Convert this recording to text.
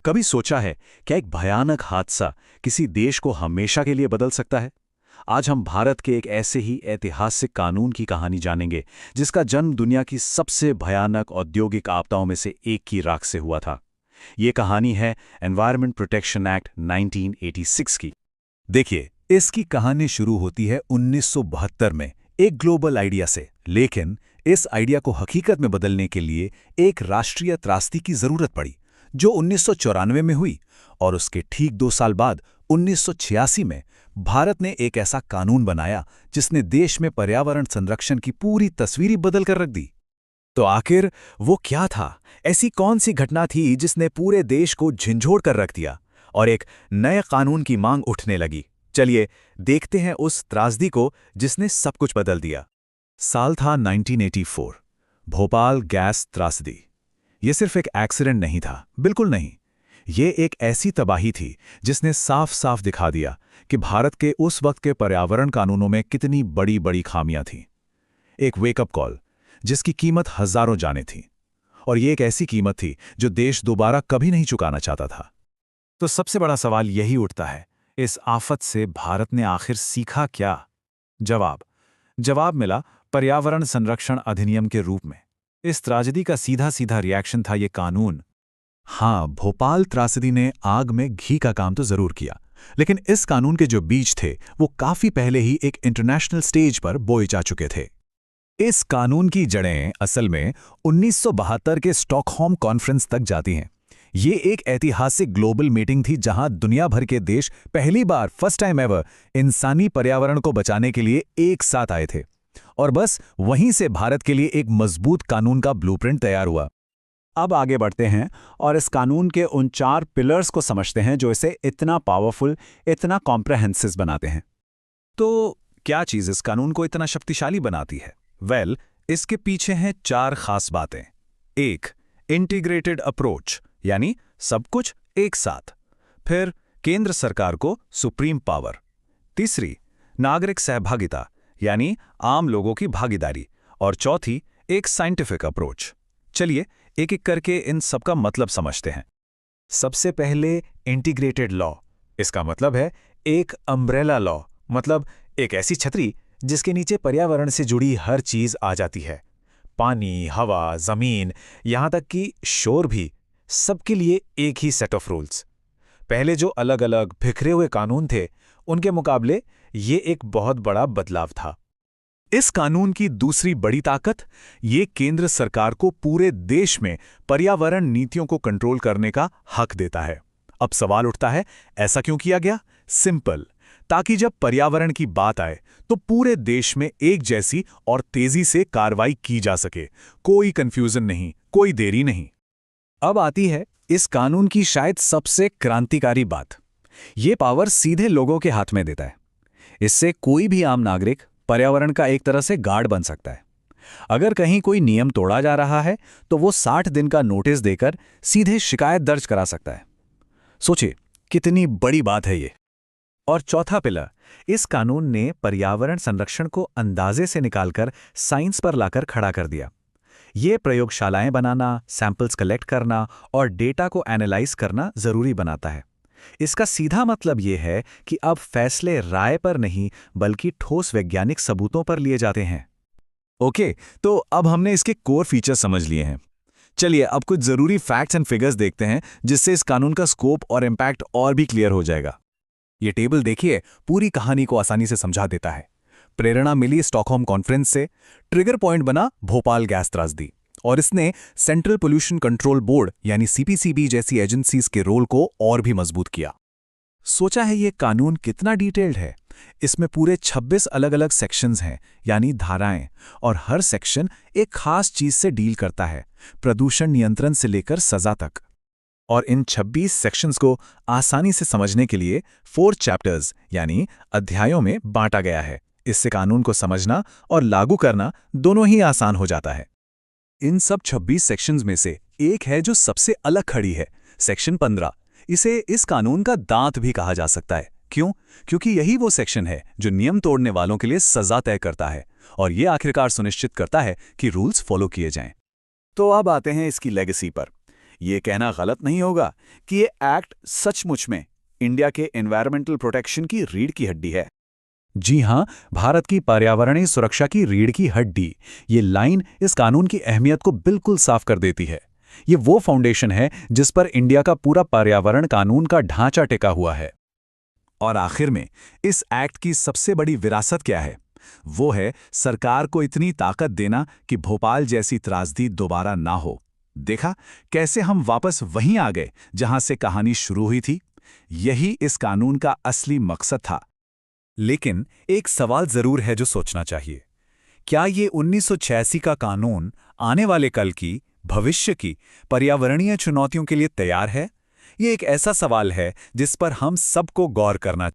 कभी सोचा है क्या एक भयानक हादसा किसी देश को हमेशा के लिए बदल सकता है? आज हम भारत के एक ऐसे ही ऐतिहासिक कानून की कहानी जानेंगे जिसका जन्म दुनिया की सबसे भयानक औद्योगिक आपदाओं में से एक की राख से हुआ था। ये कहानी है एनवायरमेंट प्रोटेक्शन एक्ट 1986 की। देखिए, इसकी कहानी शुरू होती है 1972 में एक ग्लोबल आइडिया से, लेकिन इस आइडिया को हकीकत में बदलने के लिए एक राष्ट्रीय त्रासदी की जरूरत पड़ी, जो 1994 में हुई। और उसके ठीक 2 साल बाद 1986 में भारत ने एक ऐसा कानून बनाया जिसने देश में पर्यावरण संरक्षण की पूरी तस्वीर ही बदल कर रख दी। तो आखिर वो क्या था? ऐसी कौन सी घटना थी जिसने पूरे देश को झंझोड़ कर रख दिया और एक नए कानून की मांग उठने लगी? चलिए देखते हैं उस त्रासदी को जिसने सब कुछ बदल दिया। साल था 1984। भोपाल गैस त्रासदी। ये सिर्फ एक एक्सीडेंट नहीं था, बिल्कुल नहीं। ये एक ऐसी तबाही थी जिसने साफ साफ दिखा दिया कि भारत के उस वक्त के पर्यावरण कानूनों में कितनी बड़ी बड़ी खामियां थीं। एक वेकअप कॉल जिसकी कीमत हजारों जानें थी, और ये एक ऐसी कीमत थी जो देश दोबारा कभी नहीं चुकाना चाहता था। तो सबसे बड़ा सवाल यही उठता है, इस आफत से भारत ने आखिर सीखा क्या? जवाब मिला पर्यावरण संरक्षण अधिनियम के रूप में। इस ट्रेजेडी का सीधा सीधा रिएक्शन था ये कानून। हाँ, भोपाल त्रासदी ने आग में घी का काम तो जरूर किया, लेकिन इस कानून के जो बीज थे वो काफी पहले ही एक इंटरनेशनल स्टेज पर बोए जा चुके थे। इस कानून की जड़ें असल में 1972 के स्टॉकहोम कॉन्फ्रेंस तक जाती हैं। ये एक ऐतिहासिक ग्लोबल मीटिंग थी जहां दुनिया भर के देश पहली बार, फर्स्ट टाइम एवर, इंसानी पर्यावरण को बचाने के लिए एक साथ आए थे। और बस वहीं से भारत के लिए एक मजबूत कानून का ब्लूप्रिंट तैयार हुआ। अब आगे बढ़ते हैं और इस कानून के उन 4 पिलर्स को समझते हैं जो इसे इतना पावरफुल, इतना कॉम्प्रहेंसिव बनाते हैं। तो क्या चीज इस कानून को इतना शक्तिशाली बनाती है? इसके पीछे हैं 4 खास बातें। 1, इंटीग्रेटेड अप्रोच, यानी सब कुछ एक साथ। फिर केंद्र सरकार को सुप्रीम पावर। तीसरी, नागरिक सहभागिता, यानी आम लोगों की भागीदारी। और चौथी, एक साइंटिफिक अप्रोच। चलिए एक एक करके इन सबका मतलब समझते हैं। सबसे पहले इंटीग्रेटेड लॉ। इसका मतलब है एक अम्ब्रेला लॉ, मतलब एक ऐसी छतरी जिसके नीचे पर्यावरण से जुड़ी हर चीज आ जाती है। पानी, हवा, जमीन, यहां तक कि शोर भी, सबके लिए एक ही सेट ऑफ रूल्स। पहले जो अलग अलग बिखरे हुए कानून थे, उनके मुकाबले ये एक बहुत बड़ा बदलाव था। इस कानून की दूसरी बड़ी ताकत, ये केंद्र सरकार को पूरे देश में पर्यावरण नीतियों को कंट्रोल करने का हक देता है। अब सवाल उठता है, ऐसा क्यों किया गया? सिंपल, ताकि जब पर्यावरण की बात आए तो पूरे देश में एक जैसी और तेजी से कार्रवाई की जा सके। कोई कंफ्यूजन नहीं, कोई देरी नहीं। अब आती है इस कानून की शायद सबसे क्रांतिकारी बात। ये पावर सीधे लोगों के हाथ में देता है। इससे कोई भी आम नागरिक पर्यावरण का एक तरह से गार्ड बन सकता है। अगर कहीं कोई नियम तोड़ा जा रहा है तो वो 60 दिन का नोटिस देकर सीधे शिकायत दर्ज करा सकता है। सोचिए कितनी बड़ी बात है ये। और चौथा पिलर, इस कानून ने पर्यावरण संरक्षण को अंदाजे से निकालकर साइंस पर लाकर खड़ा कर दिया। ये प्रयोगशालाएं बनाना, सैंपल्स कलेक्ट करना और डेटा को एनालाइज करना जरूरी बनाता है। इसका सीधा मतलब यह है कि अब फैसले राय पर नहीं बल्कि ठोस वैज्ञानिक सबूतों पर लिए जाते हैं। ओके, तो अब हमने इसके कोर फीचर्स समझ लिए हैं। चलिए अब कुछ जरूरी फैक्ट्स एंड फिगर्स देखते हैं जिससे इस कानून का स्कोप और इम्पैक्ट और भी क्लियर हो जाएगा। ये टेबल देखिए, पूरी कहानी को आसानी से समझा देता है। प्रेरणा मिली स्टॉकहोम कॉन्फ्रेंस से, ट्रिगर पॉइंट बना भोपाल गैस त्रासदी, और इसने सेंट्रल पोल्यूशन कंट्रोल बोर्ड यानी सीपीसीबी जैसी एजेंसीज के रोल को और भी मजबूत किया। सोचा है ये कानून कितना डिटेल्ड है? इसमें पूरे 26 अलग अलग सेक्शंस हैं, यानी धाराएं, और हर सेक्शन एक खास चीज से डील करता है, प्रदूषण नियंत्रण से लेकर सजा तक। और इन 26 सेक्शंस को आसानी से समझने के लिए 4 चैप्टर्स यानी अध्यायों में बांटा गया है। इससे कानून को समझना और लागू करना दोनों ही आसान हो जाता है। इन सब 26 सेक्शंस में से एक है जो सबसे अलग खड़ी है, सेक्शन 15। इसे इस कानून का दांत भी कहा जा सकता है। क्यों? क्योंकि यही वो सेक्शन है जो नियम तोड़ने वालों के लिए सजा तय करता है, और ये आखिरकार सुनिश्चित करता है कि रूल्स फॉलो किए जाएं। तो अब आते हैं इसकी लेगेसी पर। ये कहना गलत नहीं होगा कि ये एक्ट सचमुच में इंडिया के एनवायरमेंटल प्रोटेक्शन की रीढ़ की हड्डी है। जी हां, भारत की पर्यावरणीय सुरक्षा की रीढ़ की हड्डी। ये लाइन इस कानून की अहमियत को बिल्कुल साफ कर देती है। ये वो फाउंडेशन है जिस पर इंडिया का पूरा पर्यावरण कानून का ढांचा टिका हुआ है। और आखिर में इस एक्ट की सबसे बड़ी विरासत क्या है? वो है सरकार को इतनी ताकत देना कि भोपाल जैसी त्रासदी दोबारा ना हो। देखा कैसे हम वापस वहीं आ गए जहां से कहानी शुरू हुई थी? यही इस कानून का असली मकसद था। लेकिन एक सवाल जरूर है जो सोचना चाहिए। क्या ये 1986 का कानून आने वाले कल की, भविष्य की पर्यावरणीय चुनौतियों के लिए तैयार है? ये एक ऐसा सवाल है जिस पर हम सबको गौर करना